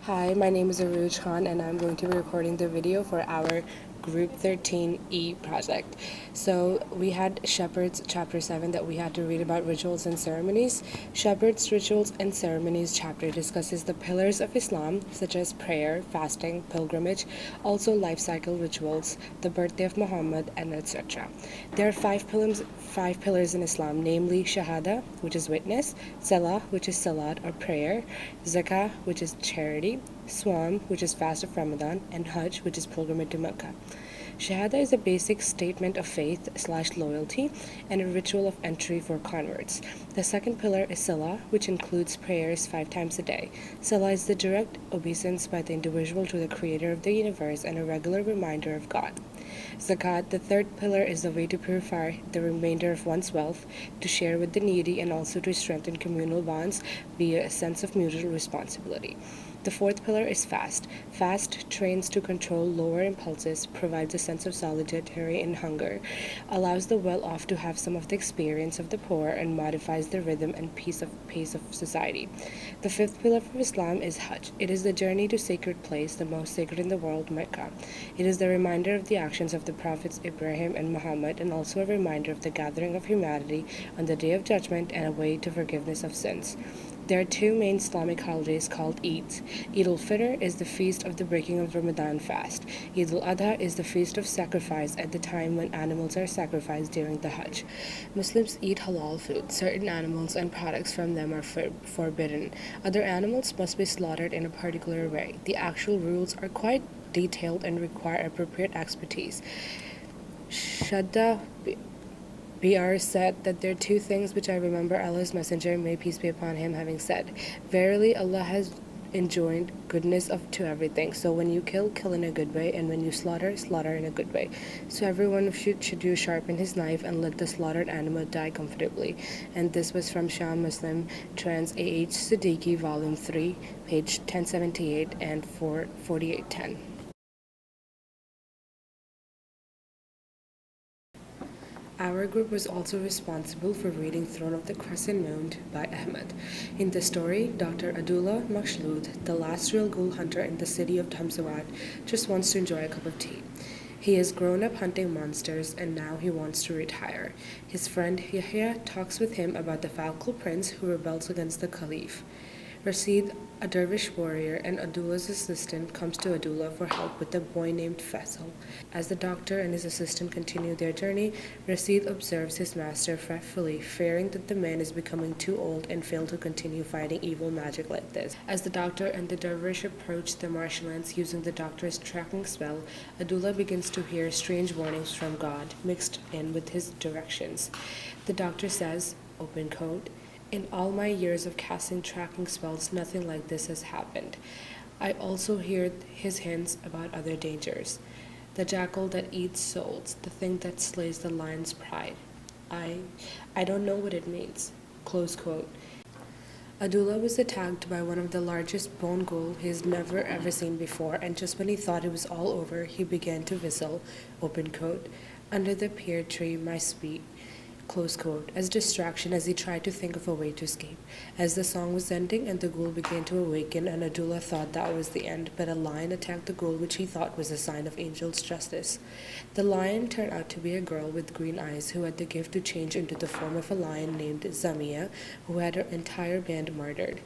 Hi, my name is Aruj Khan, and I'm going to be recording the video for our Group 13E project. So we had Shepherds chapter 7 that we had to read about rituals and ceremonies. Shepherds Rituals and Ceremonies chapter discusses the pillars of Islam such as prayer, fasting, pilgrimage, also life cycle rituals, the birthday of Muhammad, and etc. There are five pillars in Islam, namely Shahada, which is witness, Salah, which is salat or prayer, Zakah, which is charity, Swam, which is fast of Ramadan, and Hajj, which is pilgrimage to Mecca. Shahada is a basic statement of faith/loyalty and a ritual of entry for converts. The second pillar is Salah, which includes prayers 5 times a day. Salah is the direct obeisance by the individual to the creator of the universe and a regular reminder of God. Zakat, the third pillar, is the way to purify the remainder of one's wealth, to share with the needy, and also to strengthen communal bonds via a sense of mutual responsibility. The fourth pillar is fast. Fast trains to control lower impulses, provides a sense of solidarity in hunger, allows the well-off to have some of the experience of the poor, and modifies the rhythm and pace of society. The fifth pillar of Islam is Hajj. It is the journey to sacred place, the most sacred in the world, Mecca. It is the reminder of the actions of the prophets Ibrahim and Muhammad, and also a reminder of the gathering of humanity on the Day of Judgment and a way to forgiveness of sins. There are two main Islamic holidays called Eids. Eid al-Fitr is the feast of the breaking of Ramadan fast. Eid al-Adha is the feast of sacrifice at the time when animals are sacrificed during the Hajj. Muslims eat halal food. Certain animals and products from them are forbidden. Other animals must be slaughtered in a particular way. The actual rules are quite detailed and require appropriate expertise. Shadda BR said that there are two things which I remember Allah's Messenger, may peace be upon him, having said, "Verily, Allah has enjoined goodness to everything. So when you kill in a good way, and when you slaughter in a good way. So everyone should do sharpen his knife and let the slaughtered animal die comfortably." And this was from Shah Muslim, Trans A.H. Siddiqui, Volume 3, page 1078 and 4810. Our group was also responsible for reading Throne of the Crescent Moon by Ahmed. In the story, Dr. Abdullah Makhloud, the last real ghoul hunter in the city of Tamsawat, just wants to enjoy a cup of tea. He has grown up hunting monsters and now he wants to retire. His friend Yahya talks with him about the Falcon Prince who rebels against the Caliph. Rashid, a dervish warrior and Abdullah's assistant, comes to Abdullah for help with a boy named Faisal. As the doctor and his assistant continue their journey, Rashid observes his master fretfully, fearing that the man is becoming too old and fail to continue fighting evil magic like this. As the doctor and the dervish approach the marshlands using the doctor's tracking spell, Abdullah begins to hear strange warnings from God, mixed in with his directions. The doctor says, open quote, "In all my years of casting tracking spells, nothing like this has happened. I also hear his hints about other dangers. The jackal that eats souls, the thing that slays the lion's pride. I don't know what it means." Close quote. Abdullah was attacked by one of the largest bone ghoul he's never ever seen before, and just when he thought it was all over, he began to whistle, open quote, "Under the pear tree, my sweet," close quote, as distraction as he tried to think of a way to escape. As the song was ending and the ghoul began to awaken, and Abdullah thought that was the end, but a lion attacked the ghoul, which he thought was a sign of angel's justice. The lion turned out to be a girl with green eyes who had the gift to change into the form of a lion named Zamia, who had her entire band murdered.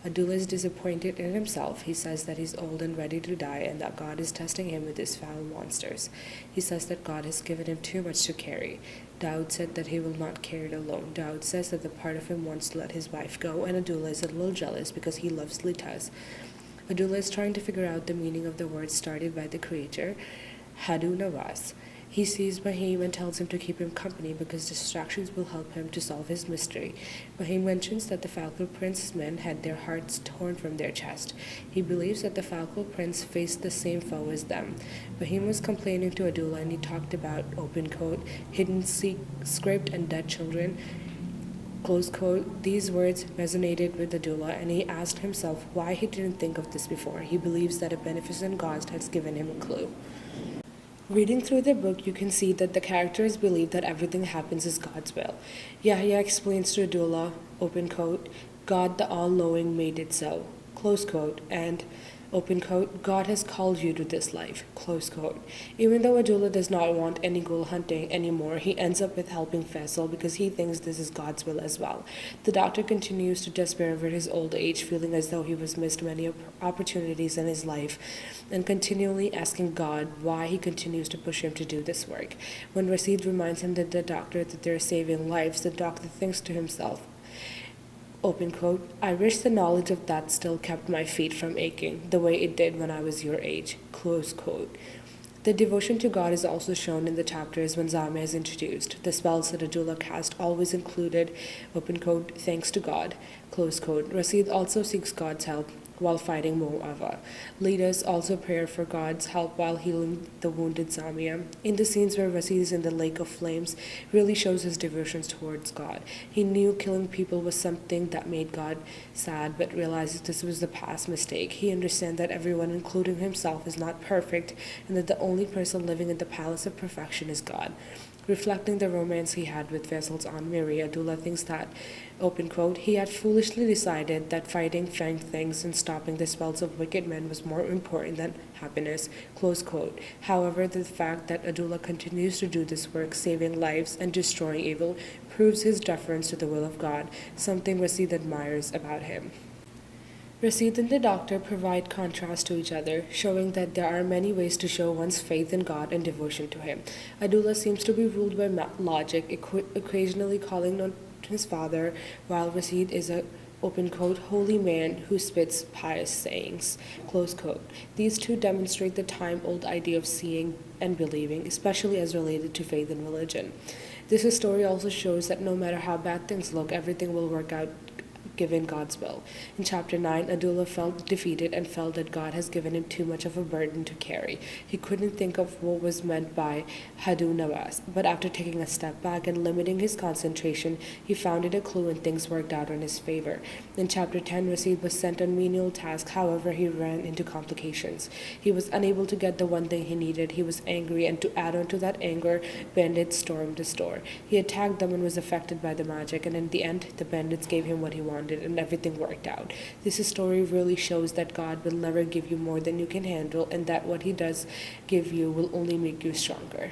Abdullah is disappointed in himself. He says that he's old and ready to die and that God is testing him with his foul monsters. He says that God has given him too much to carry. Daud said that he will not carry it alone. Daud says that the part of him wants to let his wife go, and Abdullah is a little jealous because he loves Litaz. Abdullah is trying to figure out the meaning of the words started by the creator, Hadu Nawaz. He sees Mahim and tells him to keep him company because distractions will help him to solve his mystery. Mahim mentions that the Falcon Prince's men had their hearts torn from their chest. He believes that the Falcon Prince faced the same foe as them. Mahim was complaining to Abdullah and he talked about, open quote, hidden script and dead children. Close quote. These words resonated with Abdullah and he asked himself why he didn't think of this before. He believes that a beneficent God has given him a clue. Reading through the book, you can see that the characters believe that everything happens as God's will. Yahya explains to Abdullah, open quote, "God the all-knowing made it so," close quote, and open quote, God has called you to this life, close quote. Even though Adullah does not want any ghoul hunting anymore, he ends up with helping Faisal because he thinks this is God's will as well. The doctor continues to despair over his old age, feeling as though he was missed many opportunities in his life, and continually asking God why he continues to push him to do this work. When Rashid reminds him that the doctor that they're saving lives, the doctor thinks to himself, open quote, I wish the knowledge of that still kept my feet from aching the way it did when I was your age, close quote. The devotion to God is also shown in the chapters when Zamia is introduced. The spells that Adullah cast always included, open quote, thanks to God, close quote. Rashid also seeks God's help while fighting Mu'awiyah. Leaders also pray for God's help while healing the wounded Zamia. In the scenes where Rashid is in the lake of flames, really shows his devotions towards God. He knew killing people was something that made God sad, but realizes this was the past mistake. He understands that everyone, including himself, is not perfect, and that the only person living in the palace of perfection is God. Reflecting the romance he had with Faisal's Aunt Mary, Adullah thinks that, open quote, he had foolishly decided that fighting fang things and stopping the spells of wicked men was more important than happiness, close quote. However, the fact that Adullah continues to do this work, saving lives and destroying evil, proves his deference to the will of God, something Rashid admires about him. Rashid and the doctor provide contrast to each other, showing that there are many ways to show one's faith in God and devotion to Him. Adullah seems to be ruled by logic, occasionally calling on his father, while Rashid is a, open quote, holy man who spits pious sayings, close quote. These two demonstrate the time-old idea of seeing and believing, especially as related to faith and religion. This story also shows that no matter how bad things look, everything will work out given God's will. In chapter 9, Adullah felt defeated and felt that God has given him too much of a burden to carry. He couldn't think of what was meant by Hadu Nawaz, but after taking a step back and limiting his concentration, he found it a clue and things worked out in his favor. In chapter 10, Rashid was sent on menial tasks, however, he ran into complications. He was unable to get the one thing he needed. He was angry, and to add on to that anger, bandits stormed the store. He attacked them and was affected by the magic, and in the end, the bandits gave him what he wanted and everything worked out. This story really shows that God will never give you more than you can handle, and that what He does give you will only make you stronger.